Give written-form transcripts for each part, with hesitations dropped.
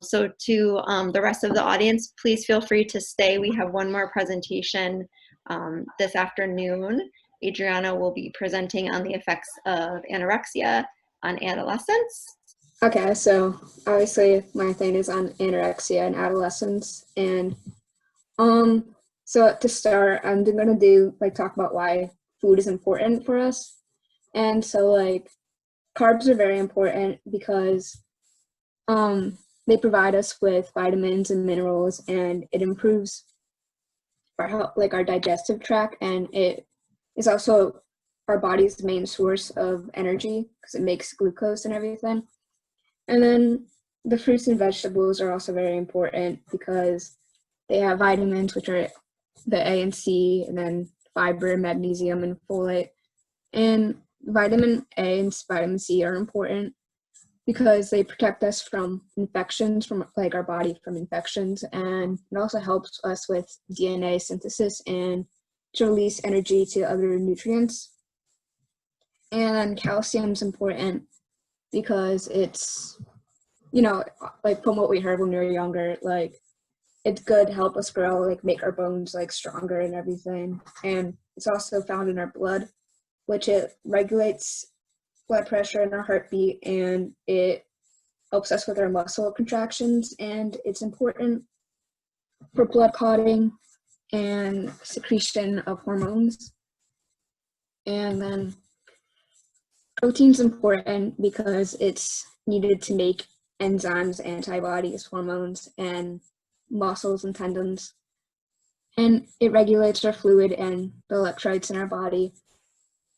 So to the rest of the audience, please feel free to stay. We have one more presentation this afternoon. Adrianna will be presenting on the effects of anorexia on adolescents. Okay, so obviously my thing is on anorexia and adolescents, and so to start, I'm gonna talk about why food is important for us. And so carbs are very important because they provide us with vitamins and minerals, and it improves our health, our digestive tract, and it is also our body's main source of energy because it makes glucose and everything. And then the fruits and vegetables are also very important because they have vitamins, which are the A and C, and then fiber, magnesium, and folate. And vitamin A and vitamin C are important because they protect us from infections, from our body from infections, and it also helps us with DNA synthesis and to release energy to other nutrients. And calcium is important because it's, from what we heard when we were younger, it's good to help us grow, make our bones stronger and everything. And it's also found in our blood, which it regulates blood pressure and our heartbeat, and it helps us with our muscle contractions, and it's important for blood clotting and secretion of hormones. And then protein's important because it's needed to make enzymes, antibodies, hormones, and muscles and tendons. And it regulates our fluid and the electrolytes in our body.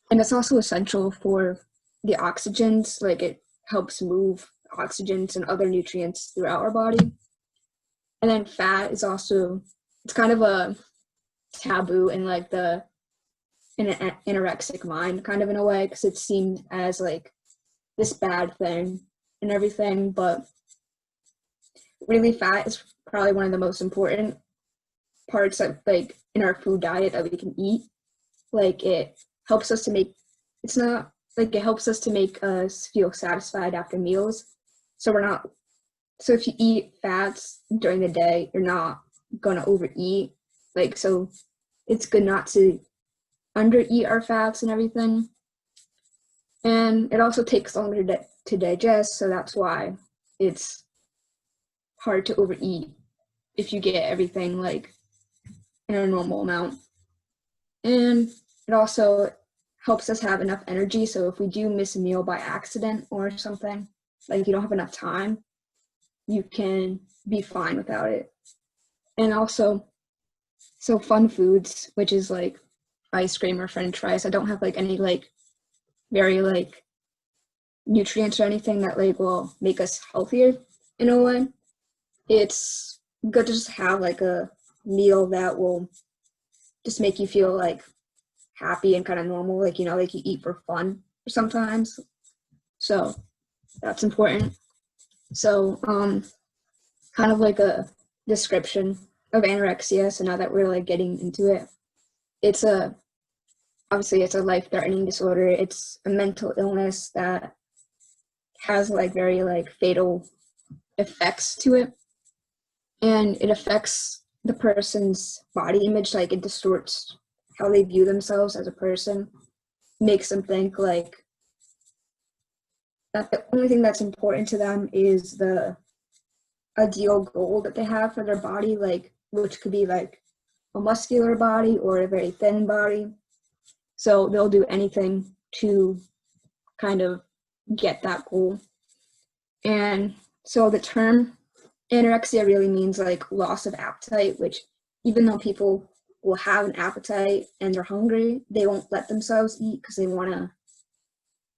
And it's also essential for the oxygens, it helps move oxygens and other nutrients throughout our body. And then fat is also, it's kind of a taboo in in an anorexic mind, kind of in a way, because it's seen as this bad thing and everything, but really fat is probably one of the most important parts of in our food diet that we can eat. It helps us to make, it's not it helps us to make us feel satisfied after meals. So if you eat fats during the day, you're not gonna overeat. So it's good not to undereat our fats and everything. And it also takes longer to digest, so that's why it's hard to overeat if you get everything in a normal amount. And it also helps us have enough energy, so if we do miss a meal by accident or something, you don't have enough time, you can be fine without it. And also, so fun foods, which is ice cream or french fries, I don't have any very nutrients or anything that will make us healthier in a way. It's good to just have a meal that will just make you feel happy and kind of normal, you eat for fun sometimes. So that's important. So kind of a description of anorexia. So now that we're getting into it, obviously it's a life-threatening disorder. It's a mental illness that has very fatal effects to it, and it affects the person's body image. It distorts how they view themselves as a person, makes them think that the only thing that's important to them is the ideal goal that they have for their body, which could be a muscular body or a very thin body. So they'll do anything to kind of get that goal. And so the term anorexia really means loss of appetite, which even though people will have an appetite and they're hungry, they won't let themselves eat because they want to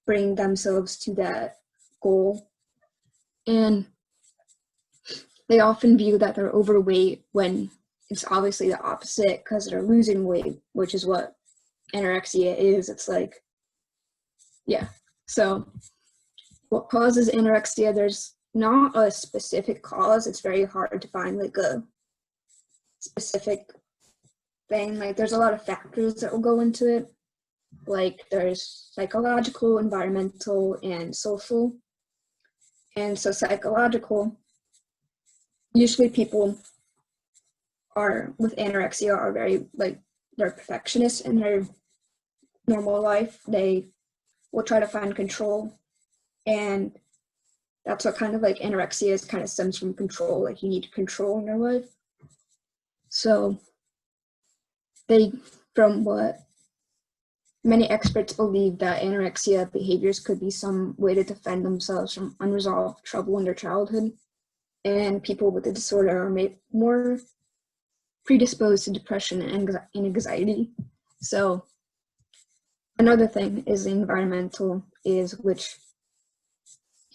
bring themselves to that goal. And they often view that they're overweight when it's obviously the opposite, because they're losing weight, which is what anorexia is. It's so what causes anorexia? There's not a specific cause. It's very hard to find a specific thing. There's a lot of factors that will go into it. There's psychological, environmental, and social. And so psychological usually people are with anorexia are very like they're perfectionists in their normal life. They will try to find control, and that's what kind of like anorexia is, kind of stems from control. Like you need control in your life. So they, from what many experts believe, that anorexia behaviors could be some way to defend themselves from unresolved trouble in their childhood, and people with the disorder are made more predisposed to depression and anxiety. So another thing is the environmental, is which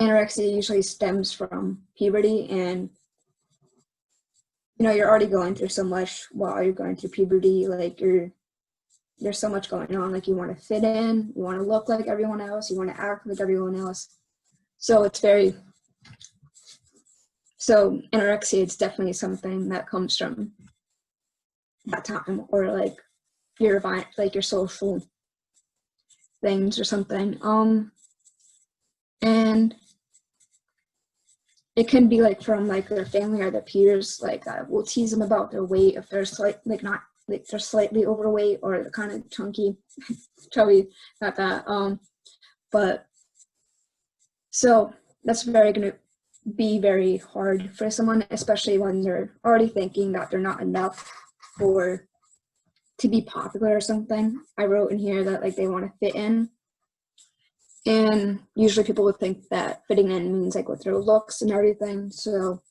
anorexia usually stems from puberty, and you're already going through so much while you're going through puberty. Like there's so much going on. Like you want to fit in, you want to look like everyone else, you want to act like everyone else. So anorexia is definitely something that comes from that time, or like your social things or something. And it can be like from like their family or their peers, like will tease them about their weight if they're they're slightly overweight or they're kind of chubby, not that. But so that's gonna be very hard for someone, especially when they're already thinking that they're not enough to be popular or something. I wrote in here that like they want to fit in. And usually people would think that fitting in means like with their looks and everything. So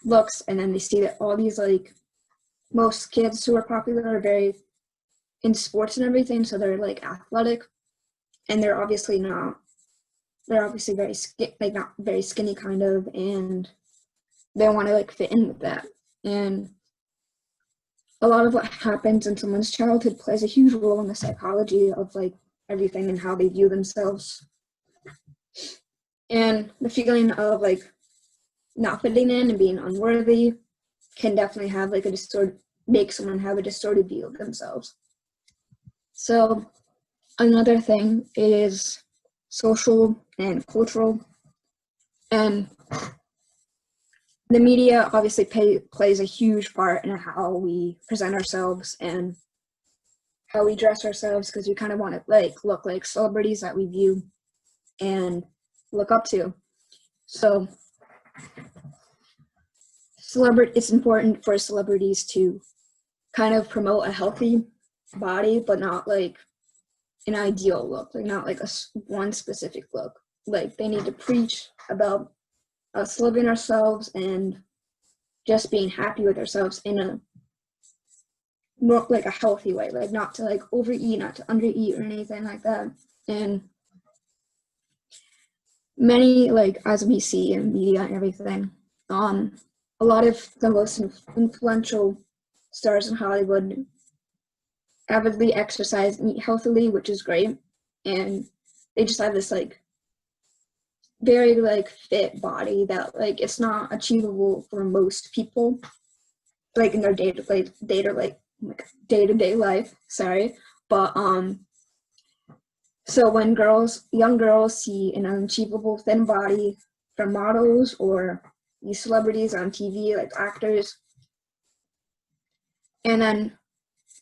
looks, and then they see that all these like most kids who are popular are very in sports and everything, so they're like athletic, and they're obviously very not very skinny kind of, and they want to like fit in with that. And a lot of what happens in someone's childhood plays a huge role in the psychology of like everything and how they view themselves. And the feeling of like not fitting in and being unworthy can definitely have like make someone have a distorted view of themselves. So another thing is social and cultural, and the media obviously plays a huge part in how we present ourselves and how we dress ourselves, because we kind of want to like look like celebrities that we view and look up to. So it's important for celebrities to kind of promote a healthy body, but not like an ideal look, like not like one specific look. Like they need to preach about us loving ourselves and just being happy with ourselves in a more like a healthy way, like not to like overeat, not to undereat or anything like that. And many, like as we see in media and everything, a lot of the most influential stars in Hollywood avidly exercise and eat healthily, which is great, and they just have this like very like fit body that like it's not achievable for most people, like in their day-to-day life. Sorry, but so when young girls see an unachievable thin body from models or these celebrities on TV, like actors, and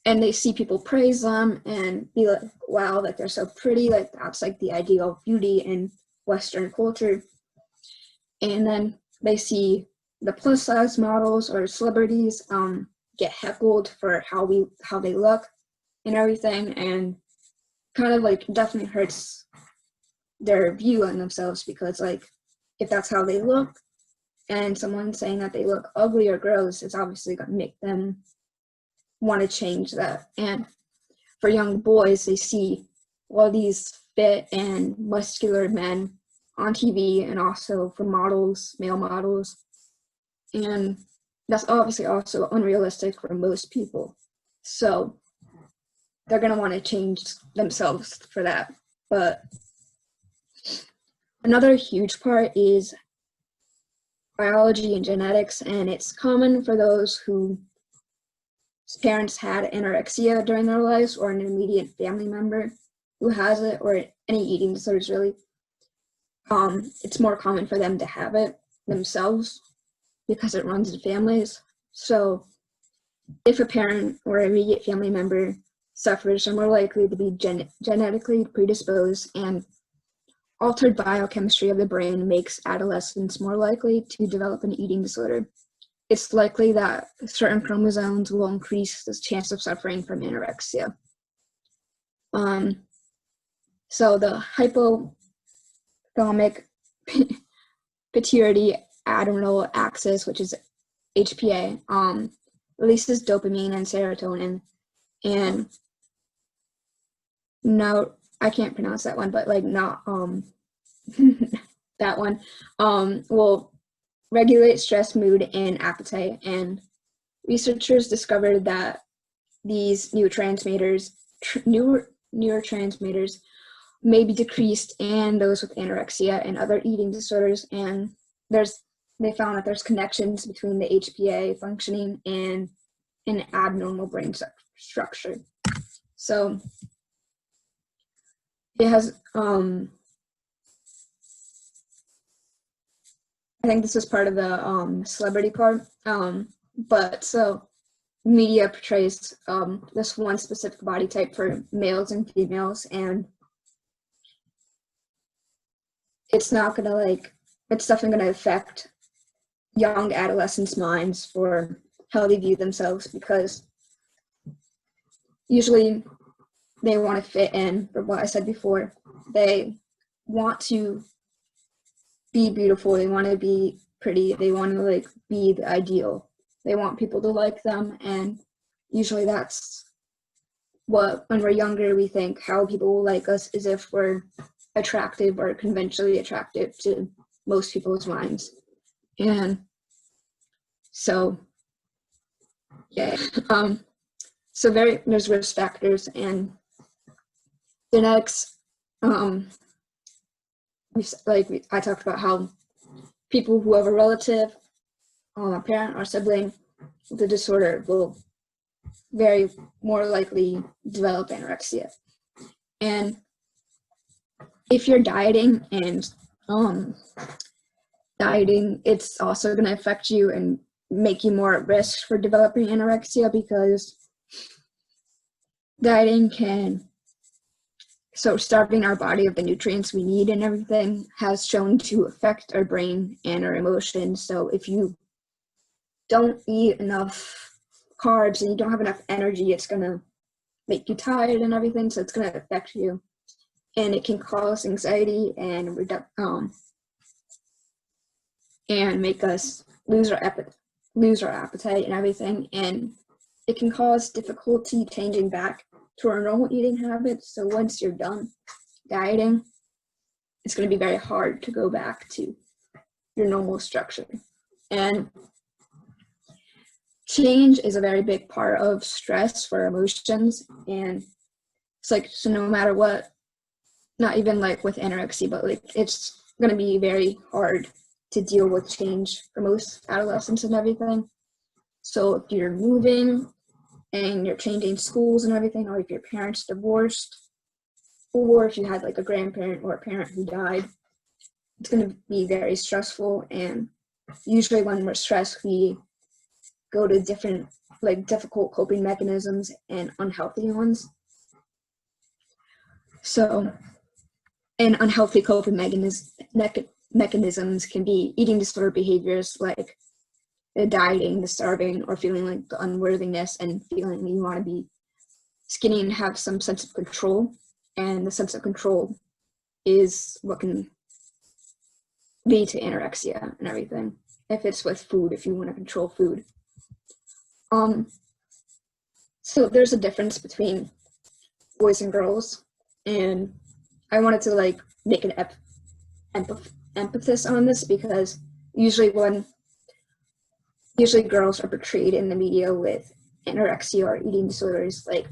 they see people praise them and be like, wow, like they're so pretty, like that's like the ideal of beauty in Western culture. And then they see the plus size models or celebrities get heckled for how they look and everything, and kind of like definitely hurts their view on themselves, because like if that's how they look and someone's saying that they look ugly or gross, it's obviously going to make them want to change that. And for young boys, they see all these fit and muscular men on TV, and also for male models, and that's obviously also unrealistic for most people. So they're going to want to change themselves for that. But another huge part is biology and genetics, and it's common for those whose parents had anorexia during their lives, or an immediate family member who has it, or any eating disorders really. It's more common for them to have it. themselves because it runs in families. So if a parent or immediate family member suffers, they're more likely to be genetically predisposed, and altered biochemistry of the brain makes adolescents more likely to develop an eating disorder. It's likely that certain chromosomes will increase the chance of suffering from anorexia. So the hypothalamic pituitary adrenal axis, which is HPA, releases dopamine and serotonin, and no, I can't pronounce that one, but like not that one will regulate stress, mood, and appetite. And researchers discovered that these neurotransmitters may be decreased in those with anorexia and other eating disorders, and they found that there's connections between the HPA functioning and an abnormal brain structure. So it has, I think this is part of the celebrity part, but so media portrays this one specific body type for males and females, and it's definitely going to affect young adolescents' minds for how they view themselves, because usually they want to fit in, for what I said before. They want to be beautiful, they want to be pretty, they want to like be the ideal. They want people to like them, and usually that's what, when we're younger, we think how people will like us is if we're attractive or conventionally attractive to most people's minds. And so yeah, so there's risk factors and genetics. I talked about how people who have a relative, a parent or sibling with a disorder will very more likely develop anorexia. And if you're dieting and it's also going to affect you and make you more at risk for developing anorexia, because starving our body of the nutrients we need and everything has shown to affect our brain and our emotions. So if you don't eat enough carbs and you don't have enough energy, it's going to make you tired and everything, so it's going to affect you. And it can cause anxiety and make us lose our appetite and everything, and it can cause difficulty changing back to our normal eating habits. So once you're done dieting, it's going to be very hard to go back to your normal structure. And change is a very big part of stress for emotions, and it's like, so no matter what, not even like with anorexia, but like it's going to be very hard to deal with change for most adolescents and everything. So if you're moving and you're changing schools and everything, or if your parents divorced, or if you had like a grandparent or a parent who died, it's going to be very stressful. And usually when we're stressed, we go to different like difficult coping mechanisms and unhealthy ones. So, and unhealthy coping mechanisms can be eating disorder behaviors like the dieting, the starving, or feeling like the unworthiness and feeling that you want to be skinny and have some sense of control. And the sense of control is what can lead to anorexia and everything. If it's with food, if you want to control food. So there's a difference between boys and girls, and I wanted to like make an emphasis on this, because usually girls are portrayed in the media with anorexia or eating disorders, like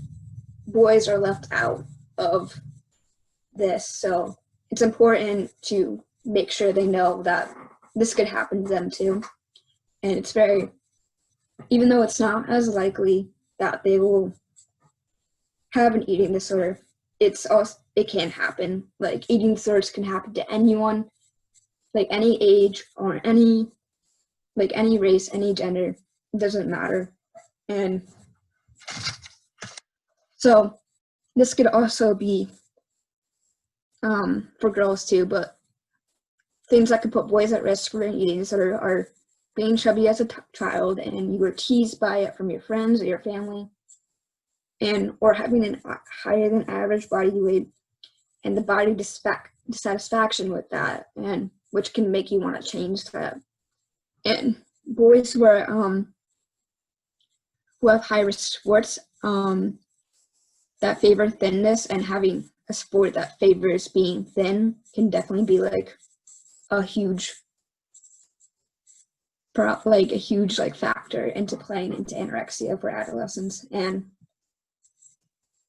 boys are left out of this. So it's important to make sure they know that this could happen to them too. And it's very, even though it's not as likely that they will have an eating disorder, it can happen. Like eating disorders can happen to anyone, like any age or any race, any gender, it doesn't matter. And so this could also be for girls too, but things that could put boys at risk for an eating disorder are being chubby as a child and you were teased by it from your friends or your family, or having a higher than average body weight and the body dissatisfaction with that, and which can make you want to change that. And boys who have high risk sports that favor thinness, and having a sport that favors being thin can definitely be like a huge factor into playing into anorexia for adolescents. And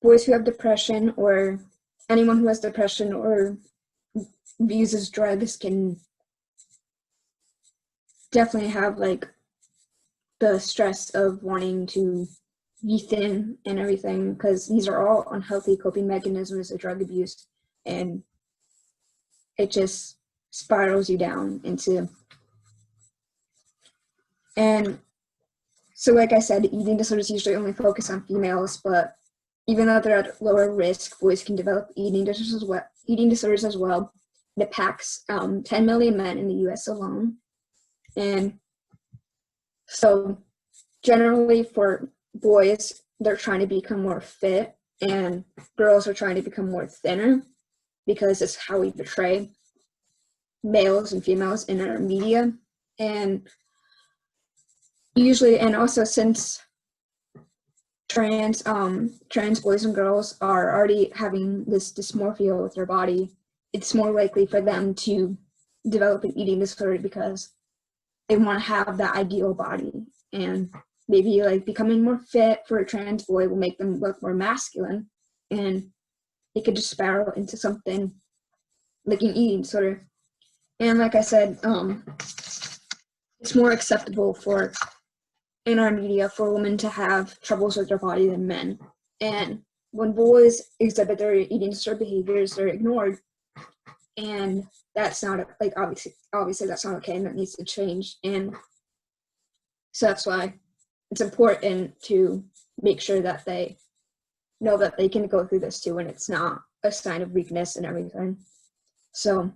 boys who have depression, or anyone who has depression or uses drugs, can definitely have like the stress of wanting to be thin and everything, because these are all unhealthy coping mechanisms of drug abuse, and it just spirals you down into. And so like I said, eating disorders usually only focus on females, but even though they're at lower risk, boys can develop eating disorders as well. It impacts 10 million men in the US alone. And so generally for boys, they're trying to become more fit, and girls are trying to become more thinner, because it's how we portray males and females in our media. And usually, and also since trans boys and girls are already having this dysmorphia with their body, it's more likely for them to develop an eating disorder because they want to have that ideal body. And maybe like becoming more fit for a trans boy will make them look more masculine, and it could just spiral into something like an eating disorder. And like I said, it's more acceptable in our media for women to have troubles with their body than men. And when boys exhibit their eating disorder behaviors, they're ignored, and that's not like obviously that's not okay, and that needs to change. And so that's why it's important to make sure that they know that they can go through this too, and it's not a sign of weakness and everything. So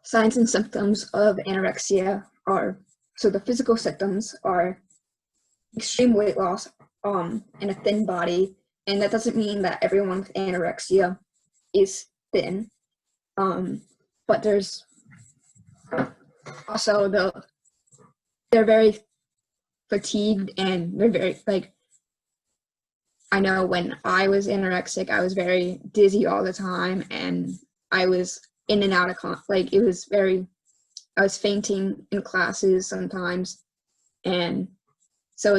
signs and symptoms of anorexia are, so the physical symptoms are extreme weight loss and a thin body. And that doesn't mean that everyone with anorexia is thin, but there's also they're very fatigued, and they're very I know when I was anorexic, I was very dizzy all the time, and I was in and out of I was fainting in classes sometimes. And so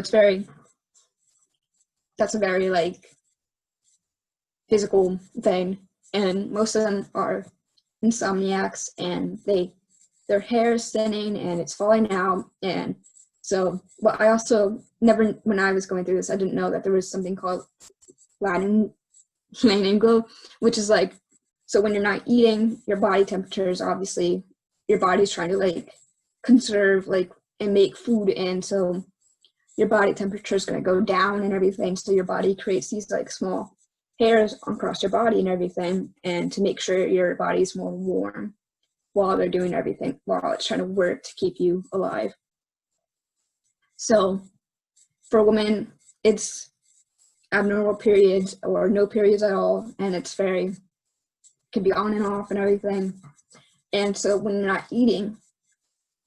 that's a very physical thing. And most of them are insomniacs, and their hair is thinning and it's falling out. And so, but I also never, when I was going through this, I didn't know that there was something called Latin glow, which is so when you're not eating, your body temperature is obviously, your body's trying to conserve and make food, and so your body temperature is going to go down and everything. So your body creates these small hairs across your body and everything, and to make sure your body's more warm while they're doing everything, while it's trying to work to keep you alive. So for women, it's abnormal periods or no periods at all, and it's can be on and off and everything. And so when you're not eating,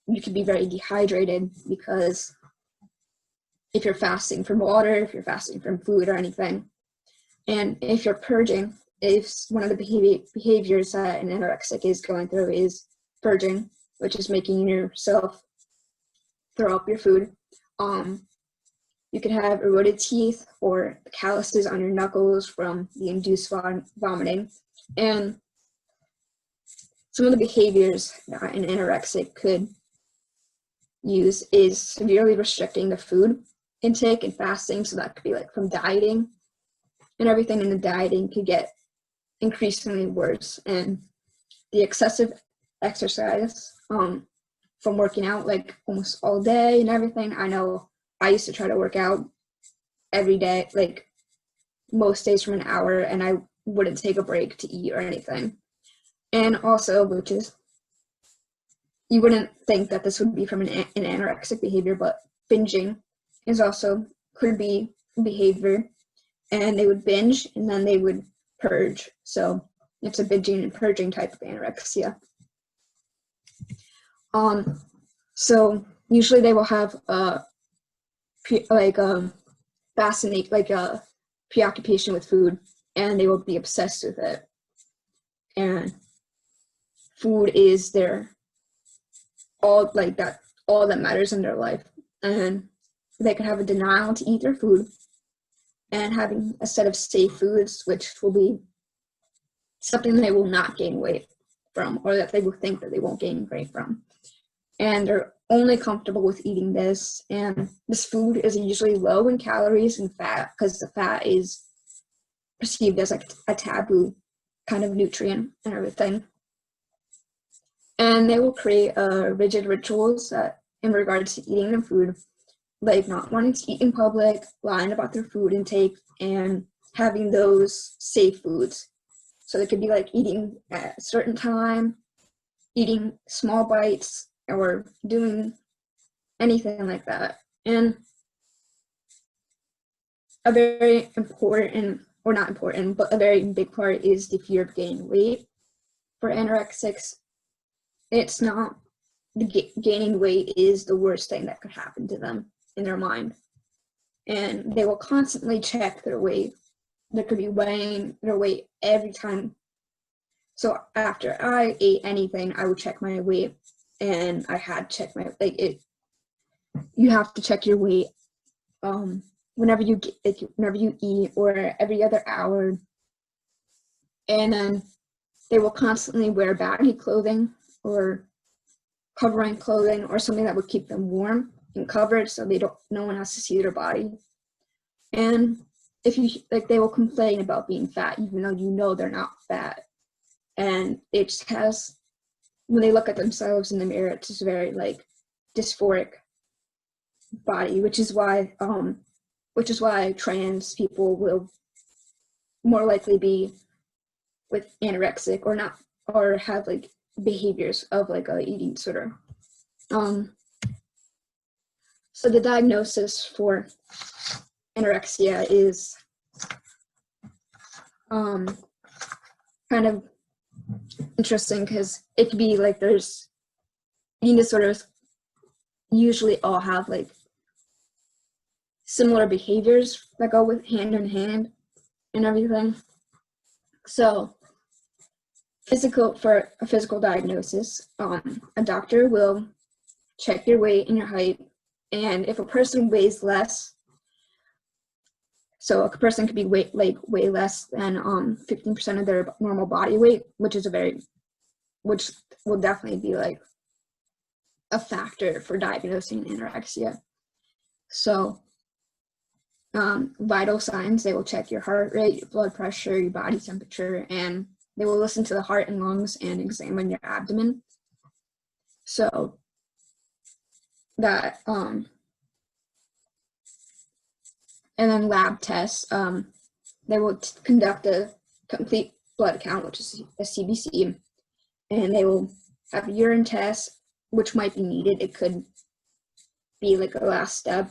you can be very dehydrated, because if you're fasting from water, if you're fasting from food or anything, and if you're purging, if one of the behaviors that an anorexic is going through is purging, which is making yourself throw up your food, you could have eroded teeth or calluses on your knuckles from the induced vomiting. And some of the behaviors that an anorexic could use is severely restricting the food intake and fasting. So that could be from dieting and everything, and the dieting could get increasingly worse. And the excessive exercise from working out like almost all day and everything. I know I used to try to work out every day, like most days from an hour, and I wouldn't take a break to eat or anything. And also, which is, you wouldn't think that this would be from an anorexic behavior, but binging is also, could be behavior. And they would binge and then they would purge. So it's a binging and purging type of anorexia. So usually they will have fascinate, like a preoccupation with food, and they will be obsessed with it. And food is their all that matters in their life. And they could have a denial to eat their food, and having a set of safe foods, which will be something they will not gain weight from, or that they will think that they won't gain weight from. And they're only comfortable with eating this. And this food is usually low in calories and fat, because the fat is perceived as like a taboo kind of nutrient and everything. And they will create rigid rituals in regards to eating their food, like not wanting to eat in public, lying about their food intake, and having those safe foods. So they could be like eating at a certain time, eating small bites, or doing anything like that. And a very important, or not important, but a very big part is the fear of gaining weight. For anorexics, it's not, gaining weight is the worst thing that could happen to them in their mind. And they will constantly check their weight. They could be weighing their weight every time. So after I ate anything, I would check my weight, and I had to check you have to check your weight whenever you eat, or every other hour. And then they will constantly wear baggy clothing or covering clothing, or something that would keep them warm and covered, so no one has to see their body. And if you they will complain about being fat, even though you know they're not fat. And it just has, when they look at themselves in the mirror, it's just very dysphoric body, which is why trans people will more likely be with anorexic, or not, or have behaviors of a eating disorder. So the diagnosis for anorexia is kind of interesting, because it could be there's eating disorders usually all have similar behaviors that go with hand in hand and everything. So for a physical diagnosis, a doctor will check your weight and your height, and if a person weighs less, so a person could be way less than 15% of their normal body weight, which will definitely be a factor for diagnosing anorexia. So vital signs, they will check your heart rate, your blood pressure, your body temperature, and they will listen to the heart and lungs and examine your abdomen. So that, and then lab tests, they will conduct a complete blood count, which is a CBC, and they will have urine tests, which might be needed. It could be a last step.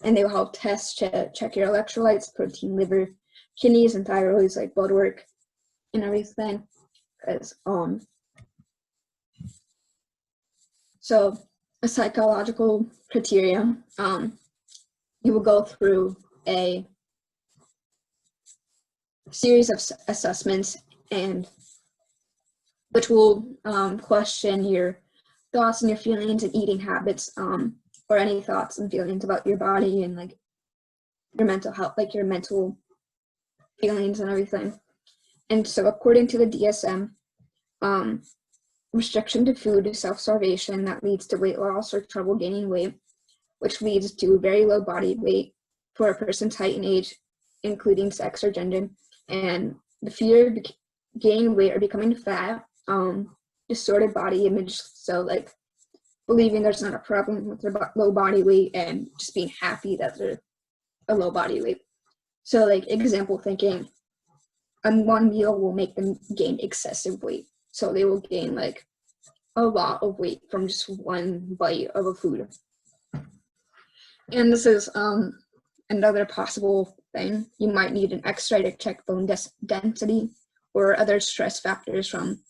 And they will help test to check your electrolytes, protein, liver, kidneys, and thyroids, blood work and everything. Because so a psychological criteria, you will go through a series of assessments, and which will question your thoughts and your feelings and eating habits, or any thoughts and feelings about your body and your mental health, your mental feelings and everything. And so according to the DSM, restriction to food is self-starvation that leads to weight loss or trouble gaining weight, which leads to very low body weight for a person's height and age, including sex or gender. And the fear of gaining weight or becoming fat distorted body image, so like believing there's not a problem with their low body weight and just being happy that they're a low body weight. So like example thinking, and one meal will make them gain excessive weight. So they will gain like a lot of weight from just one bite of a food. And this is another possible thing. You might need an X-ray to check bone density or other stress factors from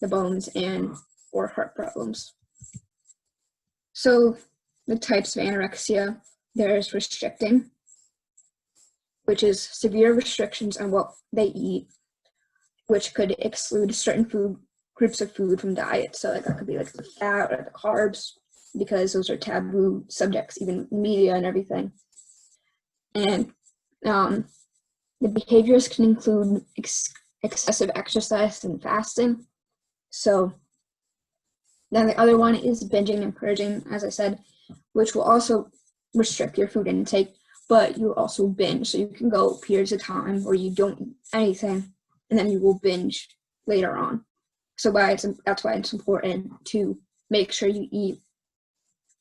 the bones and or heart problems. So the types of anorexia, there's restricting, which is severe restrictions on what they eat, which could exclude certain groups of food from diet. So like that could be like the fat or the carbs, because those are taboo subjects, even media and everything. And the behaviors can include excessive exercise and fasting. So then the other one is binging and purging, as I said, which will also restrict your food intake, but you also binge. So you can go periods of time where you don't eat anything, and then you will binge later on. So that's why it's important to make sure you eat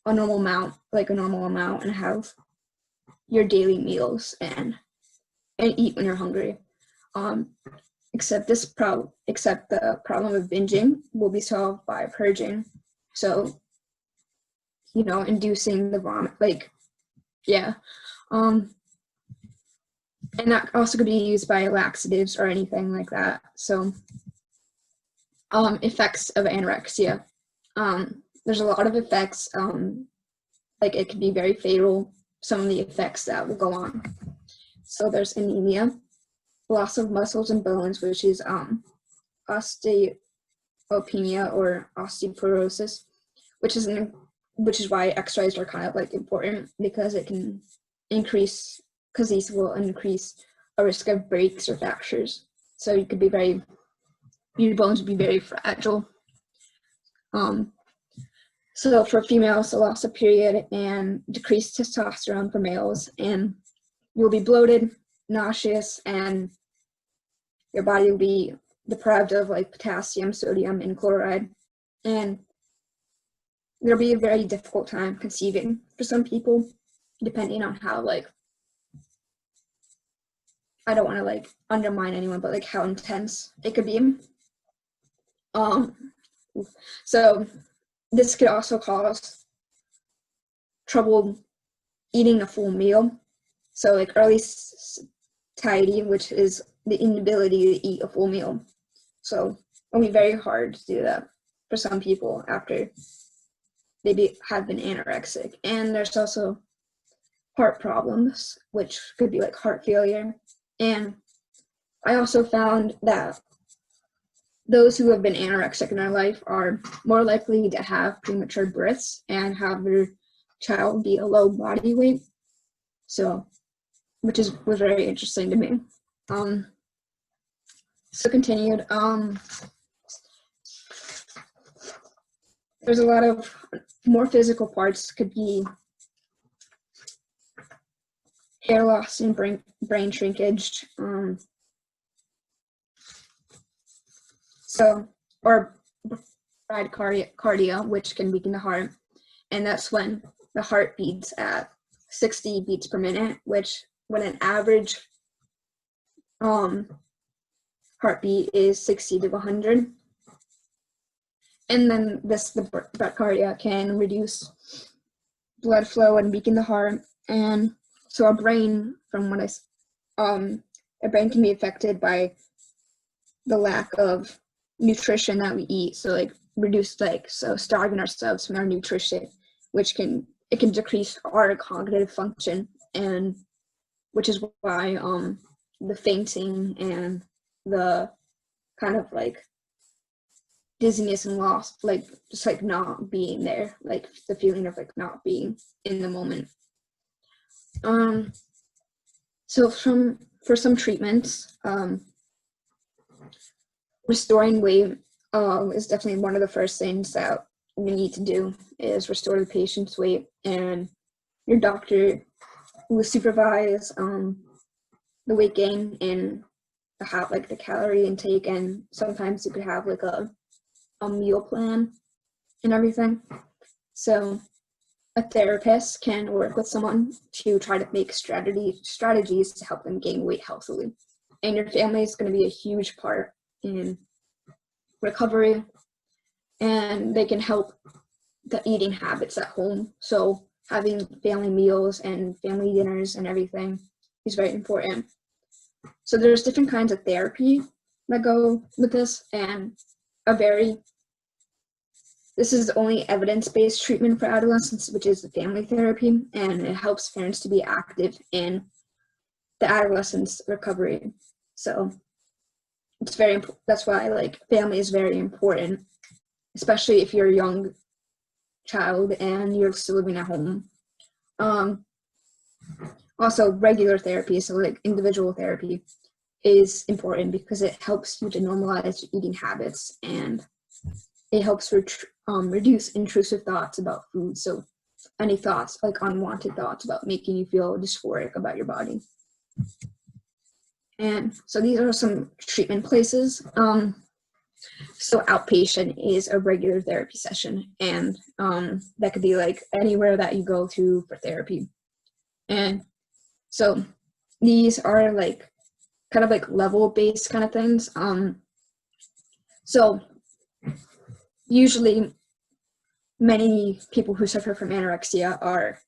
a normal amount, and have your daily meals and eat when you're hungry. Except the problem of binging will be solved by purging. So, inducing the vomit, and that also could be used by laxatives or anything like that. So, effects of anorexia. There's a lot of effects, it can be very fatal, some of the effects that will go on. So there's anemia, loss of muscles and bones, which is osteopenia or osteoporosis, which is why X-rays are kind of like important, because it can increase, because these will increase a risk of breaks or fractures. So your bones would be very fragile. So for females, the loss of period and decreased testosterone for males, and you'll be bloated, nauseous, and your body will be deprived of like potassium, sodium, and chloride. And there'll be a very difficult time conceiving for some people, depending on how I don't want to undermine anyone, but how intense it could be. So this could also cause trouble eating a full meal. So early satiety, which is the inability to eat a full meal. So it'll be very hard to do that for some people after they have been anorexic. And there's also heart problems, which could be heart failure. And I also found that those who have been anorexic in their life are more likely to have premature births and have their child be a low body weight. So, which was very interesting to me. So continued. There's a lot of more physical parts, could be hair loss and brain shrinkage. Or bradycardia, which can weaken the heart, and that's when the heart beats at 60 beats per minute, which when an average heartbeat is 60 to 100. And then the bradycardia can reduce blood flow and weaken the heart. And so our brain, our brain can be affected by the lack of nutrition that we eat. So starving ourselves from our nutrition, which can decrease our cognitive function, and which is why the fainting and the kind of dizziness and loss, just not being there, the feeling of not being in the moment. So for some treatments, restoring weight is definitely one of the first things that we need to do, is restore the patient's weight, and your doctor will supervise the weight gain and the calorie intake, and sometimes you could have a meal plan and everything. So a therapist can work with someone to try to make strategies to help them gain weight healthily. And your family is going to be a huge part in recovery, and they can help the eating habits at home. So having family meals and family dinners and everything is very important. So there's different kinds of therapy that go with this, and this is the only evidence-based treatment for adolescents, which is family therapy, and it helps parents to be active in the adolescent's recovery. So it's very important. That's why like family is very important, especially if you're a young child and you're still living at home. Also, regular therapy, so like individual therapy, is important because it helps you to normalize your eating habits, and it helps reduce intrusive thoughts about food. So any thoughts, like unwanted thoughts about making you feel dysphoric about your body. And so these are some treatment places. So outpatient is a regular therapy session, and that could be like anywhere that you go to for therapy. And so these are like kind of like level-based kind of things. So usually many people who suffer from anorexia are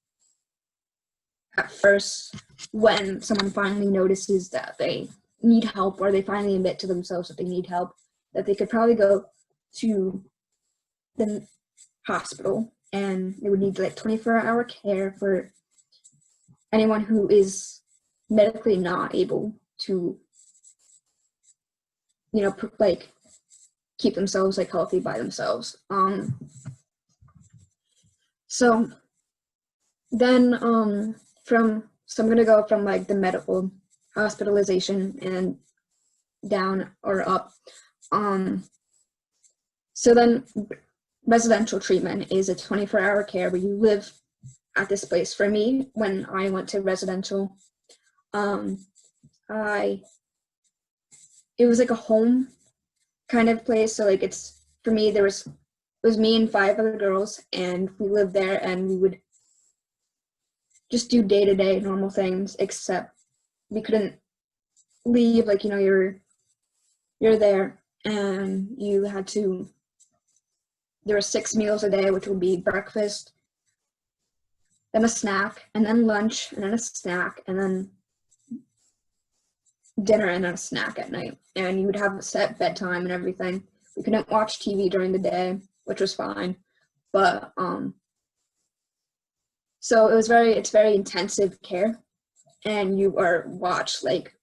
at first, when someone finally notices that they need help, or they finally admit to themselves that they need help, that they could probably go to the hospital, and they would need like 24-hour care for anyone who is medically not able to, like keep themselves like healthy by themselves. So then so I'm gonna go from like the medical hospitalization and down or up. So then residential treatment is a 24-hour care where you live at this place. For me, when I went to residential, it was like a home kind of place. So like for me, it was me and 5 other girls, and we lived there, and we would just do day-to-day normal things, except we couldn't leave. Like, you're there, and you had to, there were 6 meals a day, which would be breakfast, then a snack, and then lunch, and then a snack, and then dinner, and then a snack at night. And you would have a set bedtime and everything. We couldn't watch TV during the day, which was fine. But so it's very intensive care, and you are watched like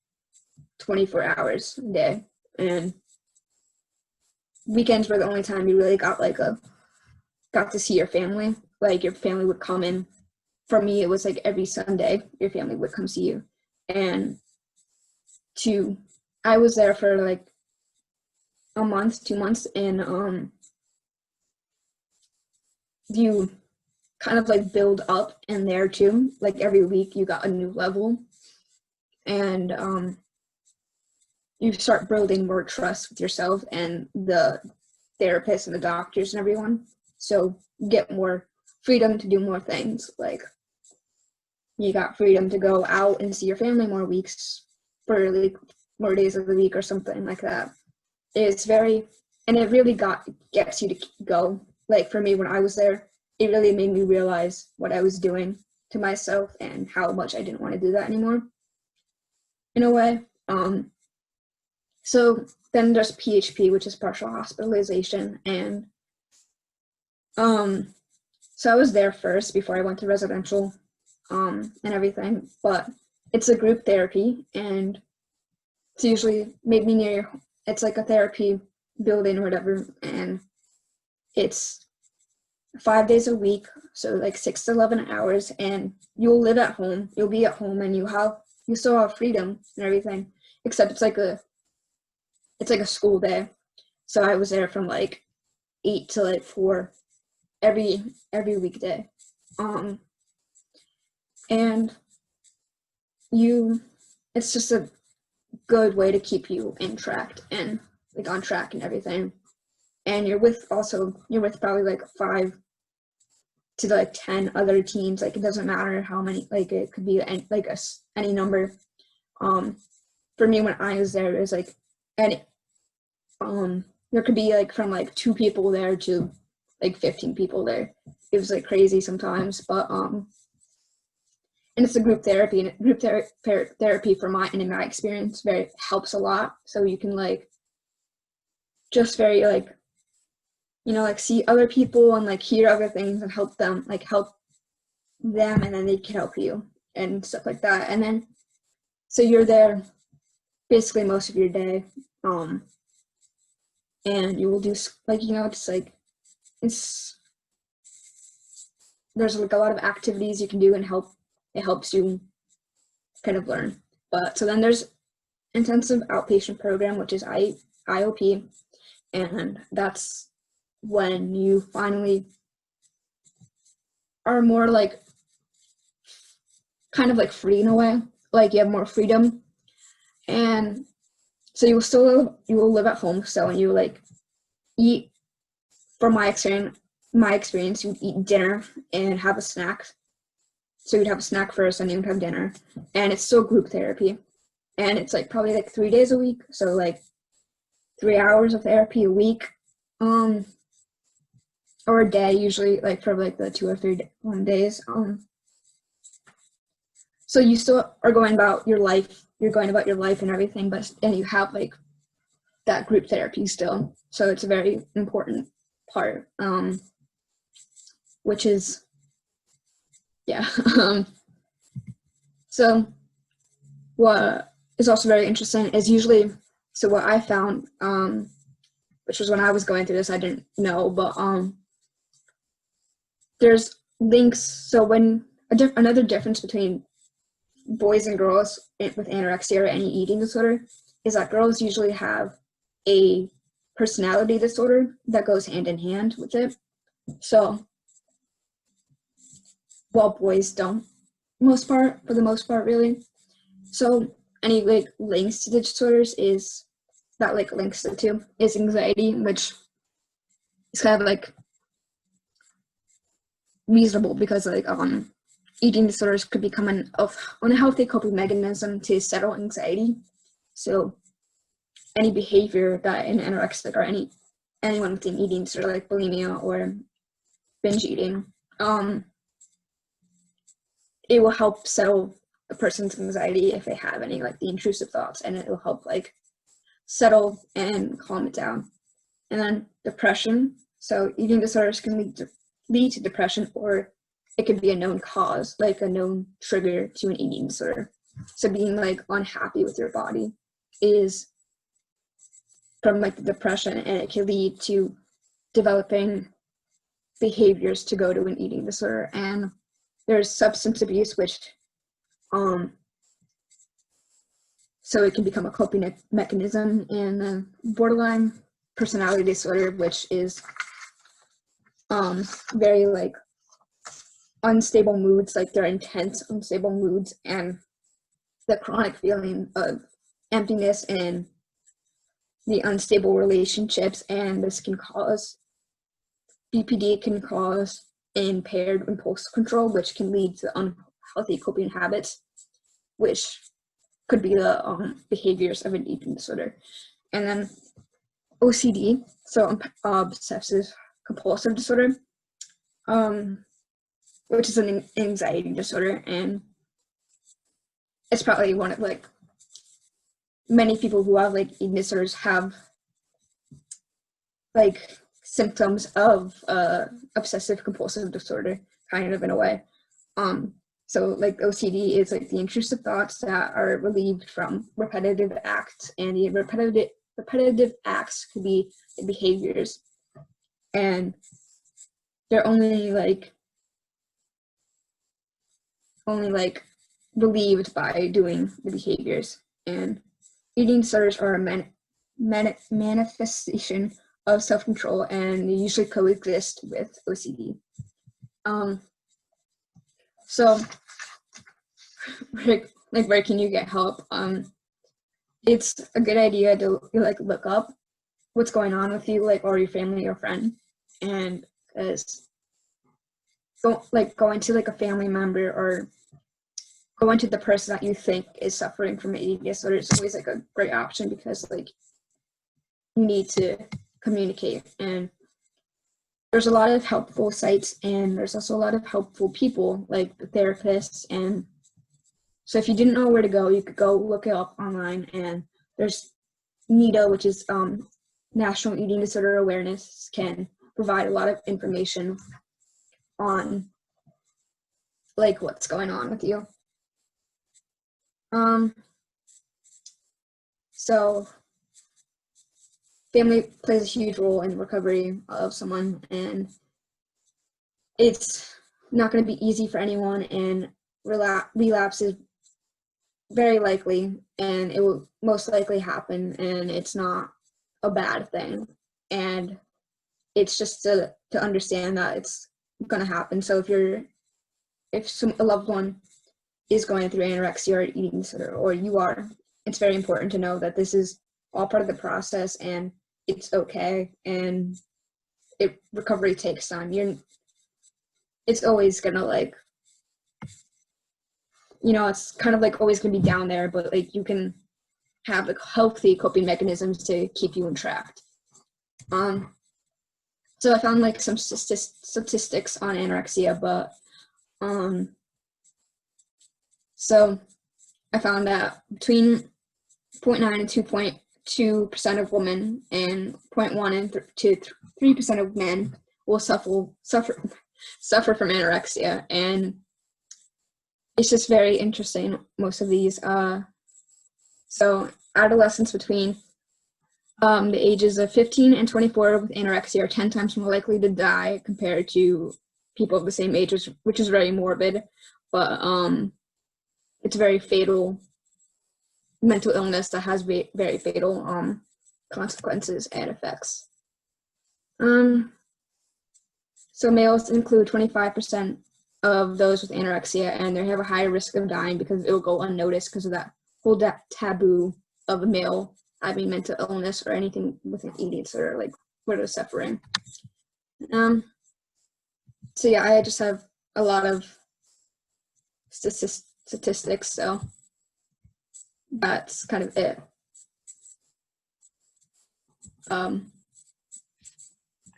24 hours a day, and weekends were the only time you really got to see your family. Like, your family would come in. For me, it was like every Sunday your family would come see you. And I was there for like a month, 2 months, and you kind of like build up in there too. Like every week you got a new level, and you start building more trust with yourself and the therapists and the doctors and everyone. So you get more freedom to do more things. Like, you got freedom to go out and see your family more weeks, for like more days of the week or something like that. It really gets you to go. Like, for me, when I was there, it really made me realize what I was doing to myself and how much I didn't want to do that anymore, in a way. So then there's PHP, which is partial hospitalization, and so I was there first before I went to residential, and everything. But it's a group therapy, and it's usually maybe it's like a therapy building or whatever, and it's 5 days a week, so like 6 to 11 hours, and you'll live at home. You'll be at home, and you still have freedom and everything, except it's like a school day. So I was there from like 8 to like 4 every weekday, and it's just a good way to keep you on track and everything. and you're with probably like 5 to like 10 other teams. Like, it doesn't matter how many, like it could be any number. For me, when I was there, it was like, and there could be like from like 2 people there to like 15 people there. It was like crazy sometimes, but and it's a group therapy, and therapy for in my experience very helps a lot. So you can like just very like, you know, like see other people and like hear other things and help them, and then they can help you and stuff like that. And then so you're there basically most of your day, and you will do like, you know, it's like there's like a lot of activities you can do, and it helps you kind of learn. But so then there's intensive outpatient program, which is IOP, and that's when you finally are more like kind of like free in a way, like you have more freedom. And so you will live at home. So when you like eat, from my experience, you would eat dinner and have a snack. So you'd have a snack first, and you would have dinner, and it's still group therapy, and it's like probably like 3 days a week, so like 3 hours of therapy a week, or a day usually, like for like the 2 or 3 days. So you still are going about your life. You're going about your life and everything, and you have like that group therapy still. So it's a very important part, which is, yeah. So what is also very interesting is usually, so what I found, which was when I was going through this, I didn't know, but there's links. So when another difference between boys and girls with anorexia or any eating disorder is that girls usually have a personality disorder that goes hand in hand with it. So while boys don't, for the most part, really. So any like links to the disorders is that like links the two is anxiety, which is kind of like reasonable because like eating disorders could become an unhealthy coping mechanism to settle anxiety. So any behavior that an anorexic or anyone with an eating disorder like bulimia or binge eating, it will help settle a person's anxiety if they have any like the intrusive thoughts, and it will help like settle and calm it down. And then depression. So eating disorders can lead to depression, or it could be a known cause, like a known trigger to an eating disorder. So being like unhappy with your body is from like the depression, and it can lead to developing behaviors to go to an eating disorder. And there's substance abuse, which so it can become a coping mechanism, and borderline personality disorder, which is very like unstable moods, like they're intense unstable moods, and the chronic feeling of emptiness and the unstable relationships, and this can cause BPD can cause impaired impulse control, which can lead to unhealthy coping habits, which could be the behaviors of an eating disorder. And then OCD, so obsessive compulsive disorder, which is an anxiety disorder, and it's probably one of like many people who have like eating disorders have like symptoms of obsessive compulsive disorder, kind of in a way. So like OCD is like the intrusive thoughts that are relieved from repetitive acts, and the repetitive acts could be the behaviors, and they're only like relieved by doing the behaviors. And eating disorders are a manifestation of self-control, and they usually coexist with OCD. So like where can you get help? It's a good idea to like look up what's going on with you, like, or your family or friend. And as going to like a family member or going to the person that you think is suffering from an eating disorder is always like a great option, because like you need to communicate. And there's a lot of helpful sites, and there's also a lot of helpful people like the therapists. And so if you didn't know where to go, you could go look it up online. And there's NEDA, which is National Eating Disorder Awareness, can provide a lot of information on like what's going on with you. So family plays a huge role in recovery of someone, and it's not going to be easy for anyone, and relapse is very likely, and it will most likely happen, and it's not a bad thing. And it's just to understand that it's going to happen. So if a loved one is going through anorexia or eating disorder, or you are, it's very important to know that this is all part of the process, and it's okay. And recovery takes time. It's always gonna like, it's kind of like always gonna be down there, but like you can have like healthy coping mechanisms to keep you on track. So I found like some statistics on anorexia, but so I found that between 0.9 and 2.2% of women, and 0.1 to 3% of men will suffer from anorexia. And it's just very interesting, most of these. So adolescents between the ages of 15 and 24 with anorexia are 10 times more likely to die compared to people of the same age, which is very morbid, but it's a very fatal mental illness that has very fatal consequences and effects. So males include 25% of those with anorexia, and they have a higher risk of dying because it will go unnoticed because of that whole taboo of a male having mental illness or anything with an eating disorder, like where they're suffering. So yeah, I just have a lot of statistics, so that's kind of it.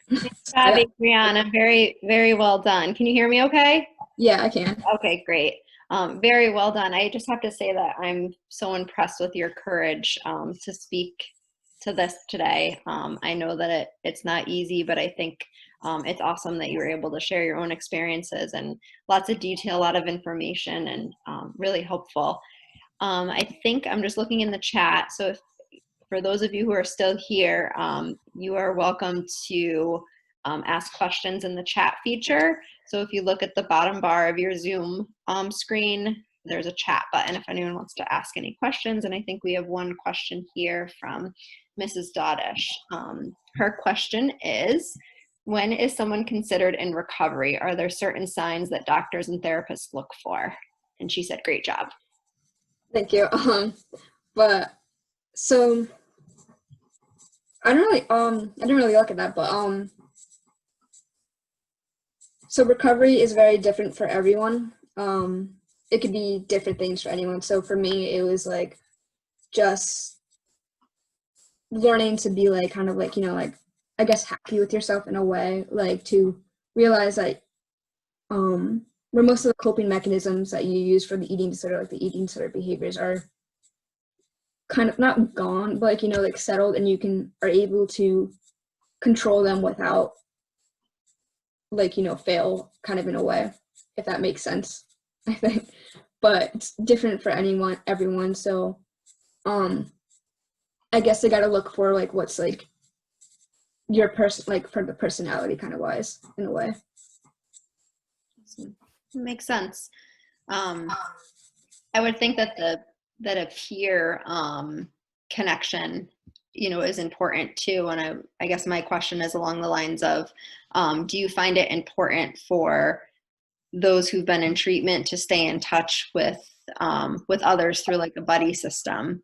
Good job, Adrianna. Very, very well done. Can you hear me okay? Yeah, I can. Okay, great. Very well done. I just have to say that I'm so impressed with your courage to speak to this today. I know that it's not easy, but I think it's awesome that you were able to share your own experiences and lots of detail, a lot of information, and really helpful. I think I'm just looking in the chat. So for those of you who are still here, you are welcome to ask questions in the chat feature. So if you look at the bottom bar of your Zoom screen, there's a chat button if anyone wants to ask any questions. And I think we have one question here from Mrs. Dodish. Her question is, when is someone considered in recovery? Are there certain signs that doctors and therapists look for? And she said, great job. Thank you. But so I didn't really look at that, but so recovery is very different for everyone. It could be different things for anyone. So for me, it was like just learning to be like kind of like, like I guess happy with yourself in a way, like to realize that where most of the coping mechanisms that you use for the eating disorder, like the eating disorder behaviors, are kind of not gone, but like, like settled, and you are able to control them without like, fail kind of in a way, if that makes sense, I think. But it's different for everyone. So I guess they got to look for like what's like your person, like for the personality kind of wise in a way. Makes sense. I would think that a peer connection, is important too. And I guess my question is along the lines of, do you find it important for those who've been in treatment to stay in touch with others through like a buddy system?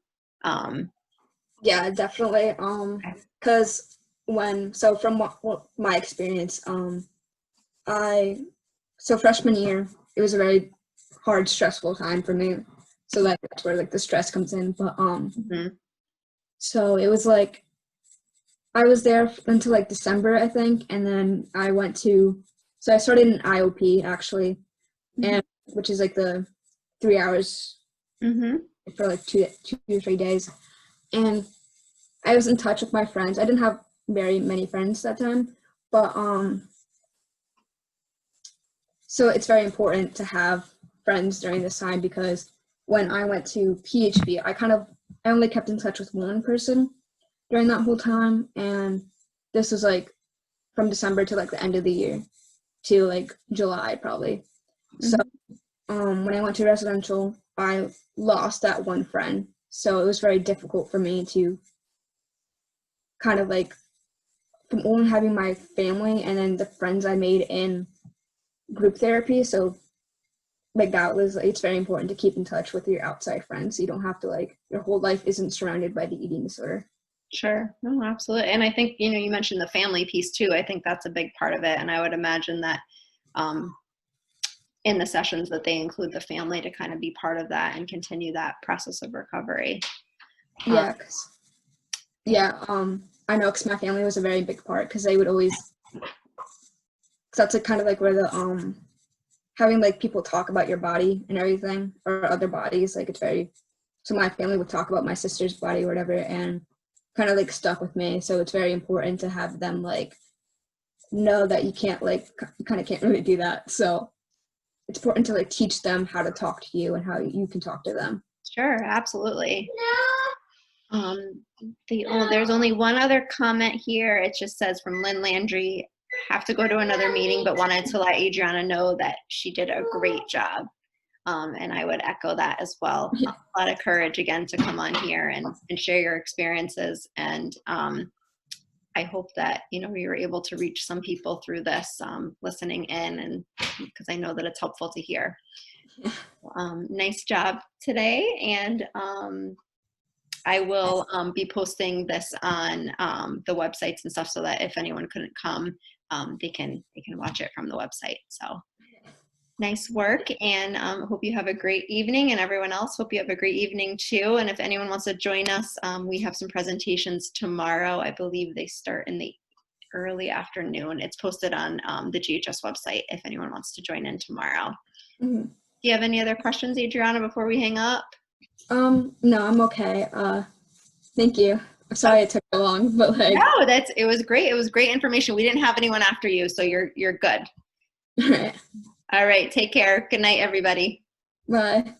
Yeah, definitely. Because from what my experience, I so freshman year, it was a very hard, stressful time for me. So that's where like the stress comes in. But Mhm. so it was like I was there until like December, I think, and then so I started in IOP actually, and which is like the 3 hours Mhm. for like two to 3 days, and I was in touch with my friends. I didn't have very many friends that time, but so it's very important to have friends during this time because when I went to PHB, I only kept in touch with one person during that whole time, and this was like from December to like the end of the year to like July probably. So Mhm. when I went to residential, I lost that one friend, so it was very difficult for me to kind of like from only having my family and then the friends I made in group therapy. So like it's very important to keep in touch with your outside friends. So you don't have to like your whole life isn't surrounded by the eating disorder. Sure. No, absolutely. And I think, you mentioned the family piece too. I think that's a big part of it. And I would imagine that um, in the sessions that they include the family to kind of be part of that and continue that process of recovery. Yeah, I know because my family was a very big part because they would always, because that's like kind of like where the having like people talk about your body and everything or other bodies, like it's very, so my family would talk about my sister's body or whatever and kind of like stuck with me. So it's very important to have them like know that you can't like, you kind of can't really do that. So it's important to like teach them how to talk to you and how you can talk to them. Sure, absolutely. Um, there's only one other comment here. It just says from Lynn Landry, have to go to another meeting, but wanted to let Adrianna know that she did a great job. And I would echo that as well. A lot of courage again to come on here and share your experiences. And I hope that, you were able to reach some people through this, listening in, and because I know that it's helpful to hear. Nice job today. And I will be posting this on the websites and stuff so that if anyone couldn't come, they can watch it from the website. So nice work, and hope you have a great evening, and everyone else, hope you have a great evening too. And if anyone wants to join us, we have some presentations tomorrow. I believe they start in the early afternoon. It's posted on the GHS website if anyone wants to join in tomorrow. Mm-hmm. Do you have any other questions, Adrianna, before we hang up? No, I'm okay. Thank you. I'm sorry it took so long, but like. No, it was great. It was great information. We didn't have anyone after you, so you're good. All right. All right, take care. Good night, everybody. Bye.